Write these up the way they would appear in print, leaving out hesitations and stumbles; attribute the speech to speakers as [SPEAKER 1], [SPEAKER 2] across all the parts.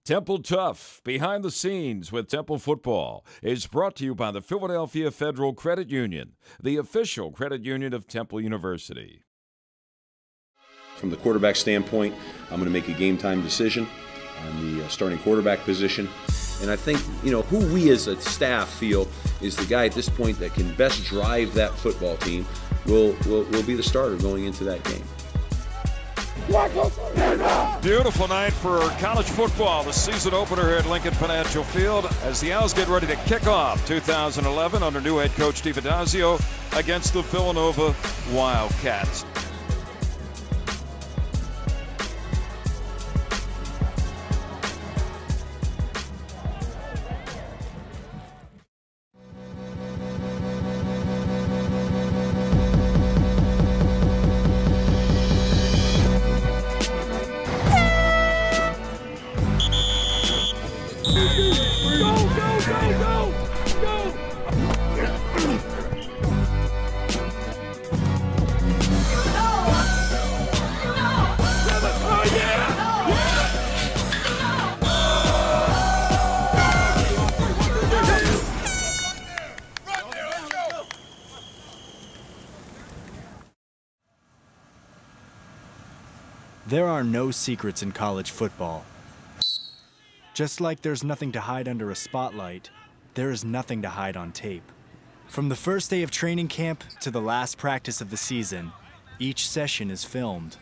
[SPEAKER 1] Temple TUFF, Behind the Scenes with Temple Football, is brought to you by the Philadelphia Federal Credit Union, the official credit union of Temple University.
[SPEAKER 2] From the quarterback standpoint, I'm going to make a game-time decision on the starting quarterback position. And I think, who we as a staff feel is the guy at this point that can best drive that football team will be the starter going into that game.
[SPEAKER 3] Beautiful night for college football. The season opener here at Lincoln Financial Field as the Owls get ready to kick off 2011 under new head coach Steve Addazio against the Villanova Wildcats.
[SPEAKER 4] There are no secrets in college football. Just like there's nothing to hide under a spotlight, there is nothing to hide on tape. From the first day of training camp to the last practice of the season, each session is filmed.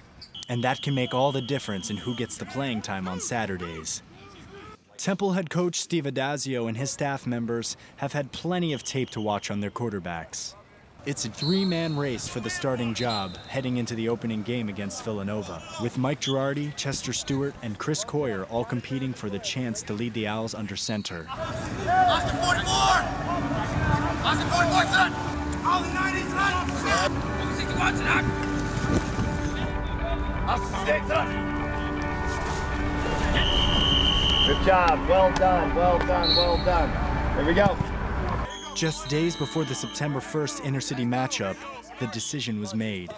[SPEAKER 4] And that can make all the difference in who gets the playing time on Saturdays. Temple head coach Steve Addazio and his staff members have had plenty of tape to watch on their quarterbacks. It's a three-man race for the starting job heading into the opening game against Villanova, with Mike Girardi, Chester Stewart, and Chris Coyer all competing for the chance to lead the Owls under center.
[SPEAKER 5] Austin 44! Austin 44, son! All the 90s, son! 61, son! Austin 6, son! Good job. Well done, well done, well done. There we go.
[SPEAKER 4] Just days before the September 1st intercity matchup, the decision was made.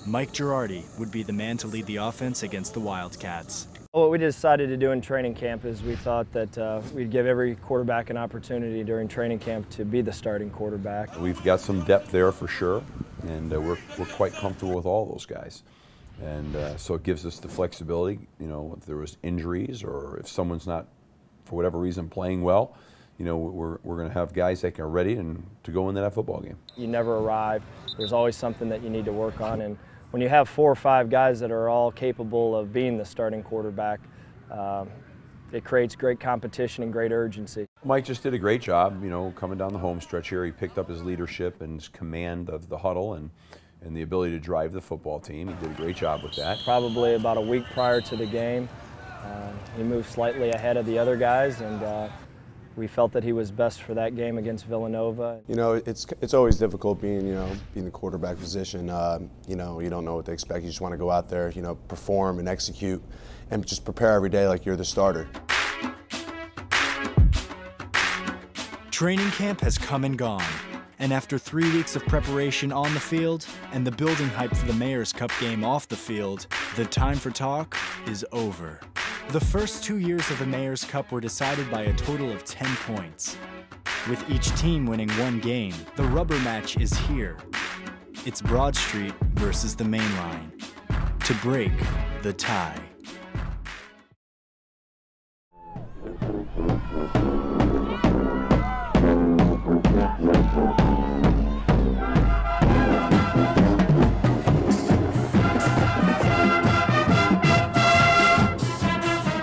[SPEAKER 4] Mike Girardi would be the man to lead the offense against the Wildcats.
[SPEAKER 6] What we decided to do in training camp is we thought that we'd give every quarterback an opportunity during training camp to be the starting quarterback.
[SPEAKER 2] We've got some depth there for sure, and we're quite comfortable with all those guys. And so it gives us the flexibility, if there was injuries or if someone's not, for whatever reason, playing well, we're going to have guys that are ready to go into that football game.
[SPEAKER 6] You never arrive. There's always something that you need to work on. And when you have 4 or 5 guys that are all capable of being the starting quarterback, it creates great competition and great urgency.
[SPEAKER 2] Mike just did a great job, coming down the home stretch here. He picked up his leadership and his command of the huddle and the ability to drive the football team. He did a great job with that.
[SPEAKER 6] Probably about a week prior to the game, he moved slightly ahead of the other guys, and we felt that he was best for that game against Villanova.
[SPEAKER 7] It's always difficult being the quarterback position. You don't know what to expect. You just want to go out there, perform and execute, and just prepare every day like you're the starter.
[SPEAKER 4] Training camp has come and gone, and after 3 weeks of preparation on the field and the building hype for the Mayor's Cup game off the field, the time for talk is over. The first 2 years of the Mayor's Cup were decided by a total of 10 points. With each team winning 1 game, the rubber match is here. It's Broad Street versus the Main Line to break the tie.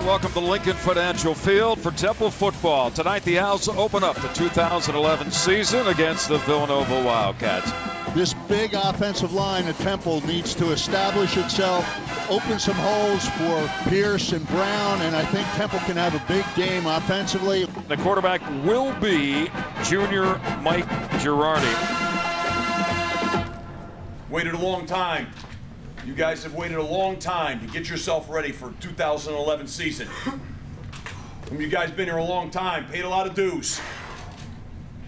[SPEAKER 3] Welcome to Lincoln Financial Field for Temple football. Tonight the Owls open up the 2011 season against the Villanova Wildcats.
[SPEAKER 8] This big offensive line at Temple needs to establish itself, open some holes for Pierce and Brown, and I think Temple can have a big game offensively.
[SPEAKER 3] The quarterback will be junior Mike Girardi.
[SPEAKER 9] Waited a long time. You guys have waited a long time to get yourself ready for 2011 season. You guys been here a long time, paid a lot of dues.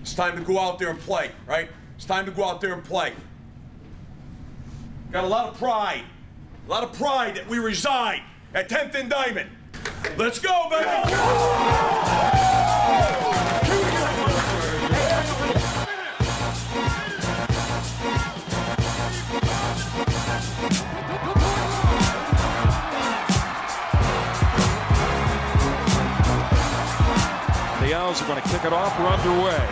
[SPEAKER 9] It's time to go out there and play, right? It's time to go out there and play. Got a lot of pride that we reside at 10th and Diamond. Let's go, baby!
[SPEAKER 3] The Owls are going to kick it off. We're underway.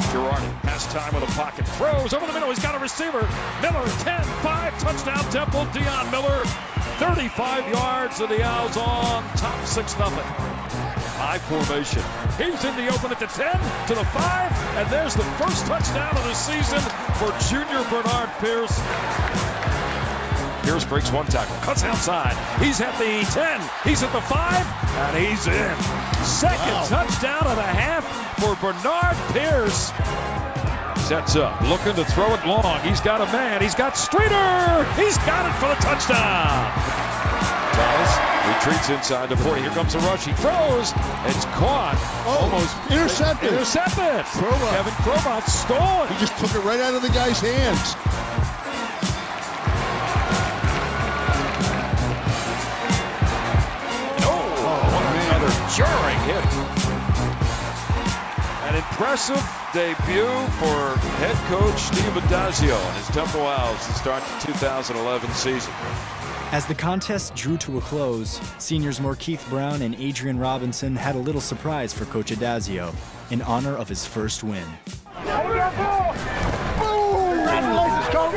[SPEAKER 3] Girardi has time with a pocket. Throws over the middle. He's got a receiver. Miller, 10-5. Touchdown Temple. Deion Miller, 35 yards. And the Owls on top 6-0. High formation. He's in the open at the 10 to the 5. And there's the first touchdown of the season for junior Bernard Pierce. Pierce breaks one tackle, cuts outside. He's at the 10, he's at the 5, and he's in. Second touchdown of the half for Bernard Pierce. Sets up, looking to throw it long. He's got a man, he's got Streeter. He's got it for the touchdown. Thomas retreats inside the 40. Here comes the rush. He throws. It's caught. Almost
[SPEAKER 8] intercepted.
[SPEAKER 3] Kevin Crobot stole it.
[SPEAKER 8] He just took it right out of the guy's hands.
[SPEAKER 3] Jarring hit. An impressive debut for head coach Steve Addazio and his Temple Owls to start the 2011 season.
[SPEAKER 4] As the contest drew to a close, seniors Morkeith Brown and Adrian Robinson had a little surprise for Coach Addazio in honor of his first win.
[SPEAKER 5] Congratulations, Coach!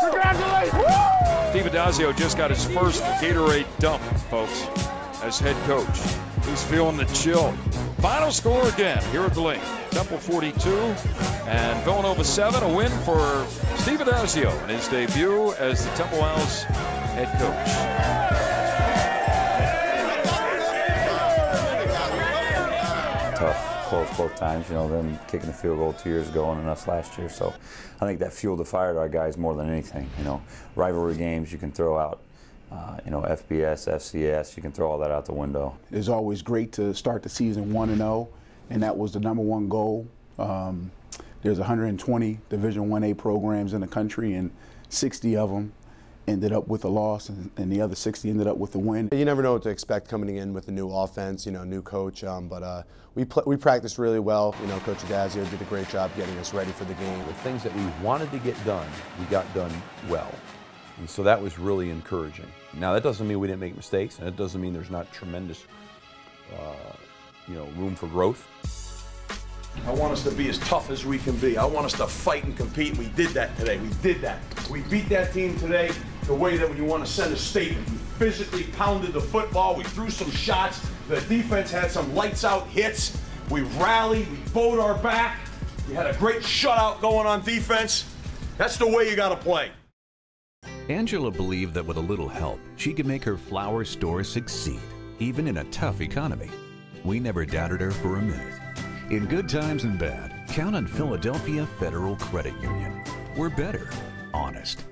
[SPEAKER 5] Congratulations!
[SPEAKER 3] Steve Addazio just got his first Gatorade dump, folks, as head coach. He's feeling the chill. Final score again here at the link. Temple 42 and Villanova 7. A win for Steve Addazio in his debut as the Temple Owls head coach.
[SPEAKER 10] Tough, close both times, them kicking the field goal 2 years ago and us last year. So I think that fueled the fire to our guys more than anything. Rivalry games you can throw out. FBS, FCS, you can throw all that out the window.
[SPEAKER 11] It's always great to start the season 1-0, and that was the #1 goal. There's 120 Division 1A programs in the country, and 60 of them ended up with a loss, and the other 60 ended up with a win.
[SPEAKER 7] You never know what to expect coming in with a new offense, new coach, but we practiced really well. Coach Addazio did a great job getting us ready for the game.
[SPEAKER 2] The things that we wanted to get done, we got done well. And so that was really encouraging. Now that doesn't mean we didn't make mistakes, and it doesn't mean there's not tremendous, room for growth.
[SPEAKER 9] I want us to be as tough as we can be. I want us to fight and compete, and we did that today. We did that. We beat that team today the way that when you want to send a statement. We physically pounded the football. We threw some shots. The defense had some lights-out hits. We rallied. We bowed our back. We had a great shutout going on defense. That's the way you got to play.
[SPEAKER 12] Angela believed that with a little help, she could make her flower store succeed, even in a tough economy. We never doubted her for a minute. In good times and bad, count on Philadelphia Federal Credit Union. We're better, honest.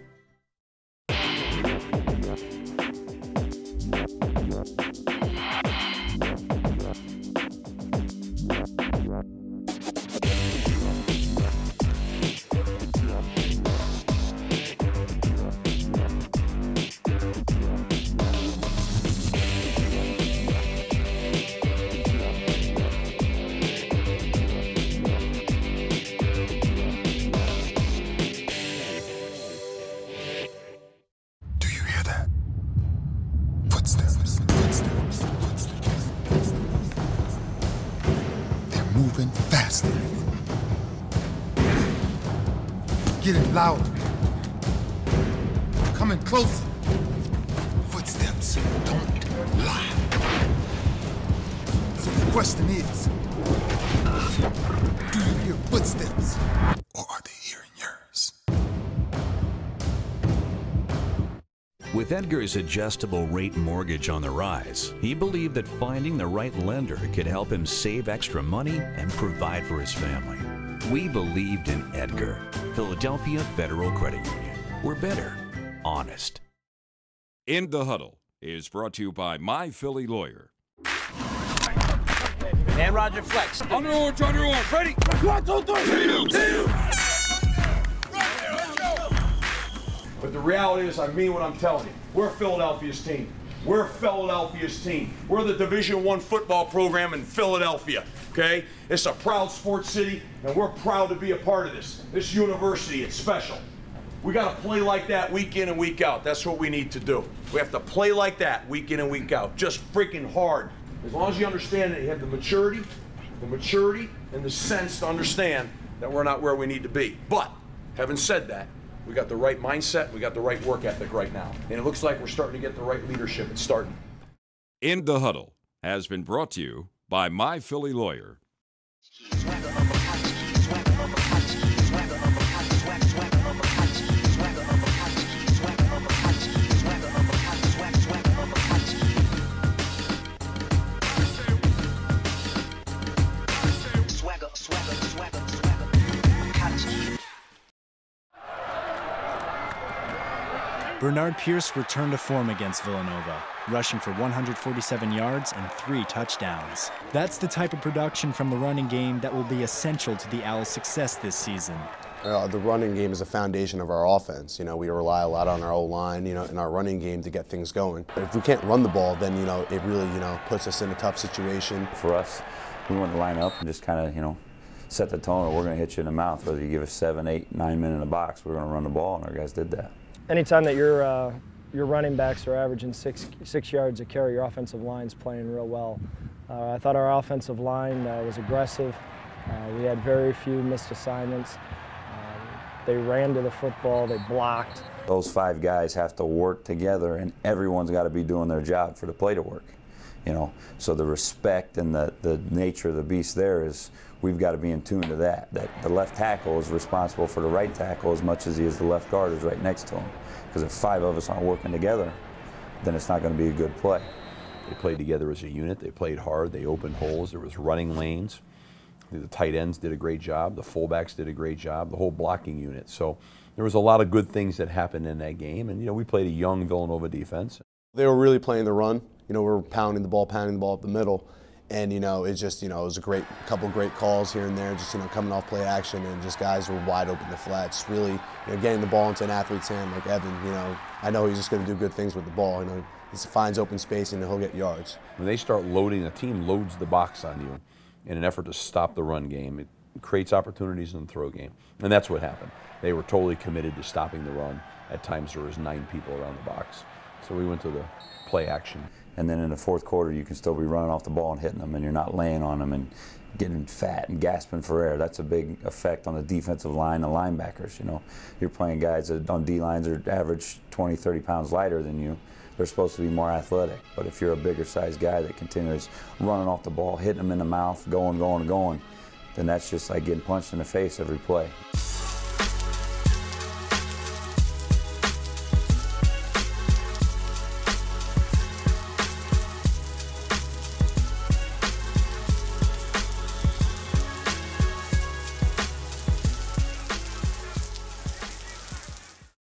[SPEAKER 13] Moving faster. Getting louder. Coming closer. Footsteps don't lie. So the question is, do you hear footsteps or are they hearing yours?
[SPEAKER 12] With Edgar's adjustable rate mortgage on the rise, he believed that finding the right lender could help him save extra money and provide for his family. We believed in Edgar. Philadelphia Federal Credit Union. We're better, honest.
[SPEAKER 1] In the Huddle is brought to you by My Philly Lawyer.
[SPEAKER 5] And Roger flex.
[SPEAKER 9] Under orange, ready? 1, 2, 3. But the reality is, I mean what I'm telling you. We're Philadelphia's team. We're Philadelphia's team. We're the Division I football program in Philadelphia, okay? It's a proud sports city, and we're proud to be a part of this. This university, it's special. We got to play like that week in and week out. That's what we need to do. We have to play like that week in and week out. Just freaking hard. As long as you understand that you have the maturity and the sense to understand that we're not where we need to be. But, having said that, we got the right mindset, we got the right work ethic right now. And it looks like we're starting to get the right leadership. It's starting.
[SPEAKER 1] In the Huddle has been brought to you by My Philly Lawyer.
[SPEAKER 4] Bernard Pierce returned to form against Villanova, rushing for 147 yards and 3 touchdowns. That's the type of production from the running game that will be essential to the Owls' success this season.
[SPEAKER 7] The running game is a foundation of our offense. You know, we rely a lot on our O-line, in our running game to get things going. But if we can't run the ball, then, it really, puts us in a tough situation.
[SPEAKER 10] For us, we want to line up and just kind of, set the tone, or we're going to hit you in the mouth. Whether you give us 7, 8, 9 men in the box, we're going to run the ball, and our guys did that.
[SPEAKER 6] Anytime that your running backs are averaging six yards a carry, your offensive line's playing real well. I thought our offensive line was aggressive. We had very few missed assignments. They ran to the football, they blocked.
[SPEAKER 10] Those 5 guys have to work together, and everyone's got to be doing their job for the play to work. So the respect and the nature of the beast there is, we've got to be in tune to that. That the left tackle is responsible for the right tackle as much as he is the left guard who's right next to him. Because if 5 of us aren't working together, then it's not going to be a good play.
[SPEAKER 2] They played together as a unit. They played hard. They opened holes. There was running lanes. The tight ends did a great job. The fullbacks did a great job. The whole blocking unit. So there was a lot of good things that happened in that game. And, we played a young Villanova defense.
[SPEAKER 7] They were really playing the run. We were pounding the ball up the middle. And, it just, it was a couple great calls here and there, just, coming off play action, and just guys were wide open to flats. Really, getting the ball into an athlete's hand like Evan, I know he's just going to do good things with the ball. He finds open space and he'll get yards.
[SPEAKER 2] When they start loading, a team loads the box on you in an effort to stop the run game. It creates opportunities in the throw game. And that's what happened. They were totally committed to stopping the run. At times there was 9 people around the box. So we went to the play action.
[SPEAKER 10] And then in the fourth quarter, you can still be running off the ball and hitting them, and you're not laying on them and getting fat and gasping for air. That's a big effect on the defensive line, the linebackers. You're playing guys that on D-lines are average 20, 30 pounds lighter than you. They're supposed to be more athletic. But if you're a bigger sized guy that continues running off the ball, hitting them in the mouth, going, then that's just like getting punched in the face every play.